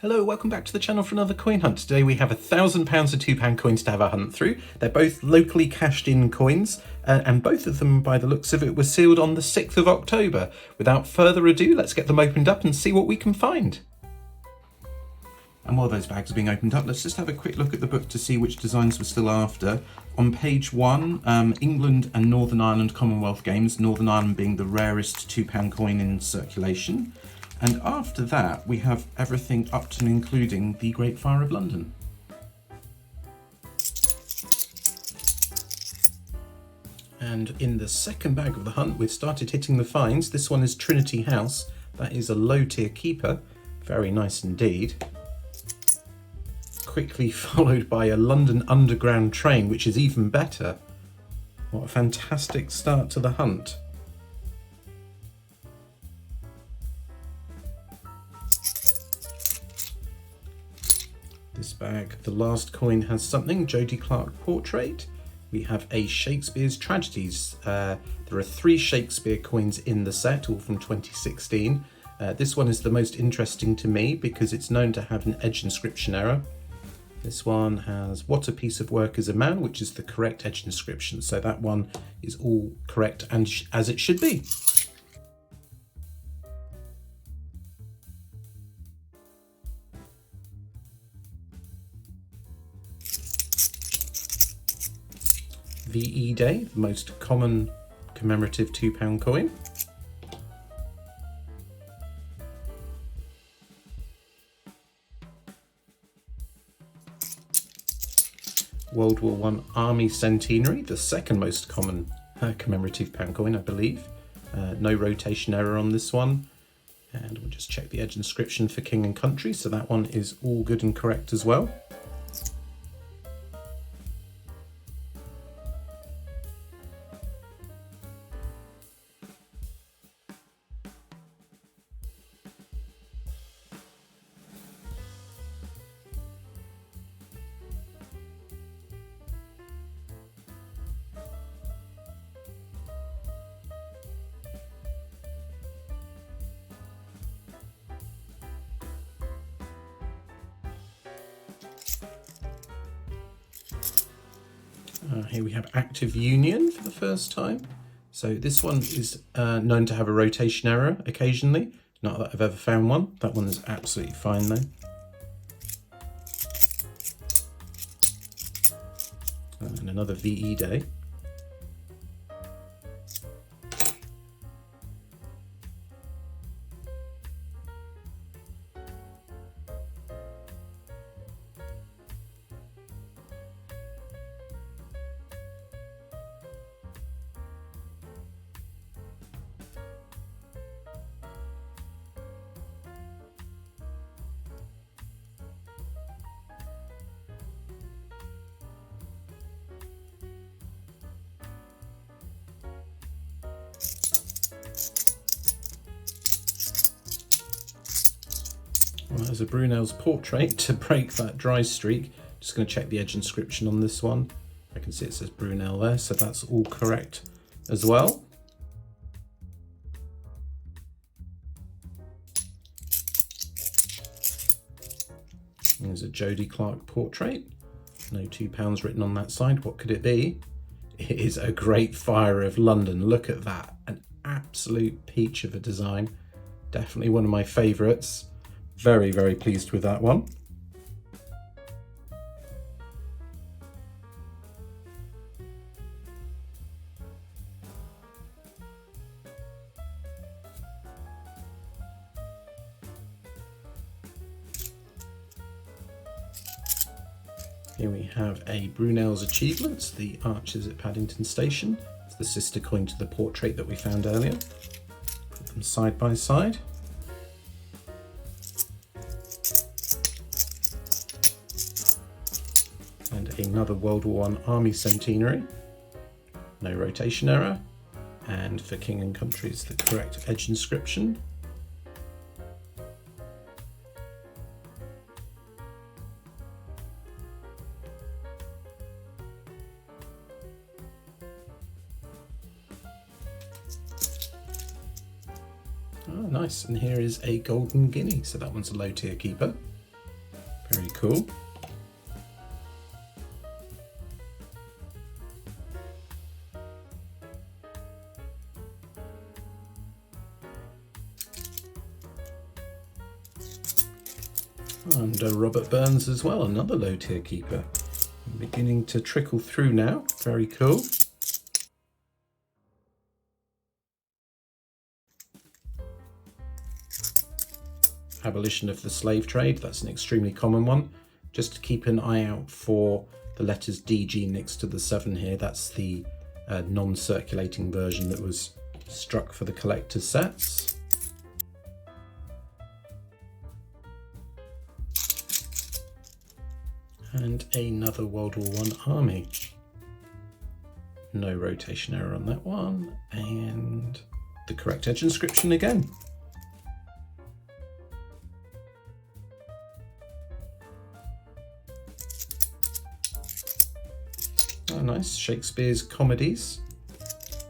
Hello, welcome back to the channel for another coin hunt. Today we have £1,000 of £2 coins to have a hunt through. They're both locally cashed in coins, and both of them, by the looks of it, were sealed on the 6th of October. Without further ado, let's get them opened up and see what we can find. And while those bags are being opened up, let's just have a quick look at the book to see which designs we're still after. On page 1, England and Northern Ireland Commonwealth Games, Northern Ireland being the rarest £2 coin in circulation. And after that, we have everything up to and including the Great Fire of London. And in the second bag of the hunt, we've started hitting the finds. This one is Trinity House. That is a low tier keeper. Very nice indeed. Quickly followed by a London Underground train, which is even better. What a fantastic start to the hunt. This bag, the last coin, has something, Jodie Clark portrait. We have a Shakespeare's Tragedies. There are 3 Shakespeare coins in the set, all from 2016. This one is the most interesting to me because it's known to have an edge inscription error. This one has "What a piece of work is a man," which is the correct edge inscription. So that one is all correct and as it should be. VE Day, the most common commemorative £2 coin. World War I Army Centenary, the second most common commemorative pound coin, I believe. No rotation error on this one. And we'll just check the edge inscription for King and Country, so that one is all good and correct as well. Here we have Active Union for the first time. So this one is known to have a rotation error occasionally. Not that I've ever found one. That one is absolutely fine though. And another VE Day. Well, there's a Brunel's portrait to break that dry streak. Just going to check the edge inscription on this one. I can see it says Brunel there, so that's all correct as well. There's a Jodie Clark portrait. No £2 written on that side. What could it be? It is a Great Fire of London. Look at that. An absolute peach of a design. Definitely one of my favourites. Very, very pleased with that one. Here we have a Brunel's Achievements, the Archers at Paddington Station. It's the sister coin to the portrait that we found earlier. Put them side by side. And another World War I Army Centenary. No rotation error. And for King and Country is the correct edge inscription. Oh, nice. And here is a golden guinea. So that one's a low tier keeper. Very cool. And Robert Burns as well, another low tier keeper. Beginning to trickle through now. Very cool. Abolition of the slave trade, that's an extremely common one. Just keep an eye out for the letters DG next to the 7 here. That's the non-circulating version that was struck for the collector's sets. And another World War I army. No rotation error on that one. And the correct edge inscription again. Oh, nice. Shakespeare's Comedies.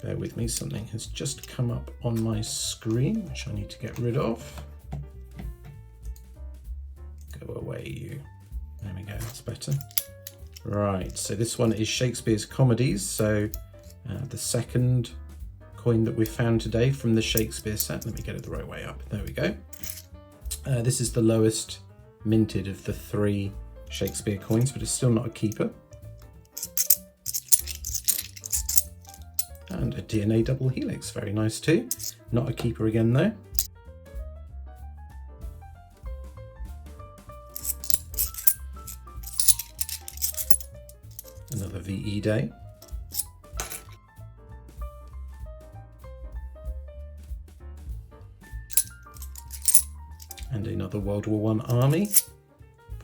Bear with me, something has just come up on my screen, which I need to get rid of. Go away, you. There we go, that's better. Right, so this one is Shakespeare's Comedies. So the second coin that we found today from the Shakespeare set. Let me get it the right way up. There we go. This is the lowest minted of the 3 Shakespeare coins, but it's still not a keeper. And a DNA double helix, very nice too. Not a keeper again though. Another VE day. And another World War I army.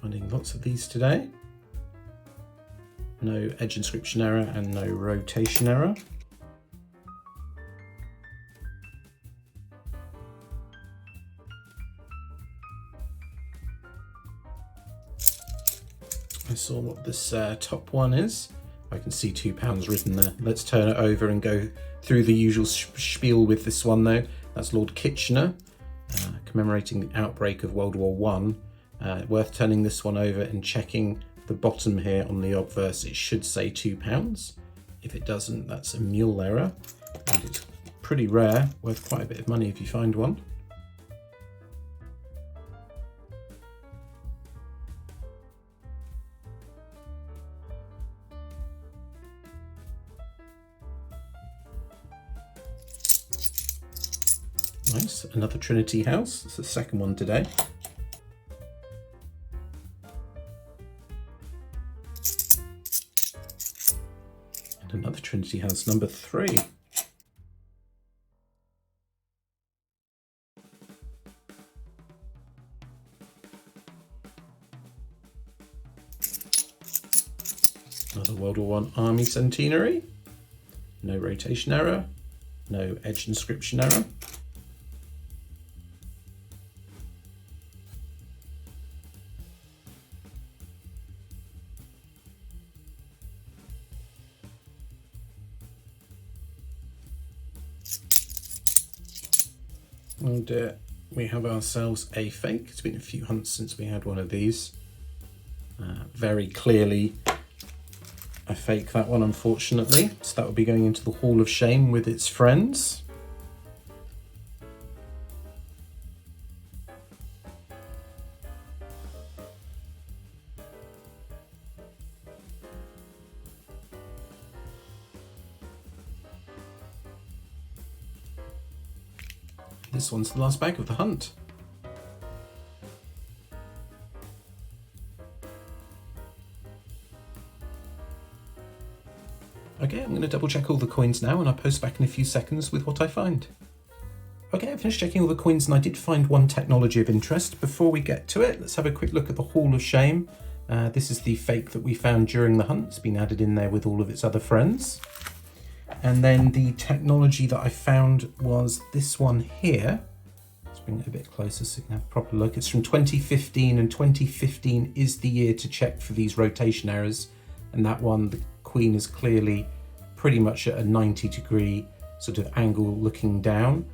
Finding lots of these today. No edge inscription error and no rotation error. I saw what this top one is. I can see £2 written there. Let's turn it over and go through the usual spiel with this one though. That's Lord Kitchener, commemorating the outbreak of World War I. Worth turning this one over and checking the bottom here on the obverse. It should say £2. If it doesn't, that's a mule error. And it's pretty rare, worth quite a bit of money if you find one. Nice, another Trinity House. It's the second one today. And another Trinity House, number 3. Another World War I Army Centenary. No rotation error. No edge inscription error. And we have ourselves a fake. It's been a few hunts since we had one of these. Very clearly a fake, that one, unfortunately. So that will be going into the Hall of Shame with its friends. This one's the last bag of the hunt. Okay, I'm going to double check all the coins now and I'll post back in a few seconds with what I find. Okay, I finished checking all the coins and I did find one technology of interest. Before we get to it, let's have a quick look at the Hall of Shame. This is the fake that we found during the hunt. It's been added in there with all of its other friends. And then the technology that I found was this one here. Let's bring it a bit closer so you can have a proper look. It's from 2015, and 2015 is the year to check for these rotation errors. And that one, the Queen is clearly pretty much at a 90-degree sort of angle looking down.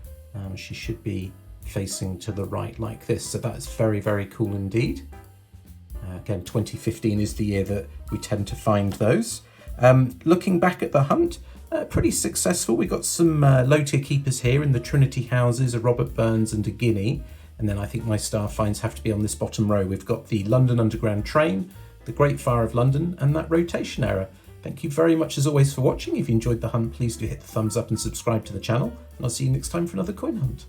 She should be facing to the right like this. So that's very, very cool indeed. Again, 2015 is the year that we tend to find those. Looking back at the hunt, pretty successful. We got some low-tier keepers here in the Trinity Houses, a Robert Burns and a Guinea. And then I think my star finds have to be on this bottom row. We've got the London Underground Train, the Great Fire of London, and that rotation error. Thank you very much as always for watching. If you enjoyed the hunt, please do hit the thumbs up and subscribe to the channel. And I'll see you next time for another coin hunt.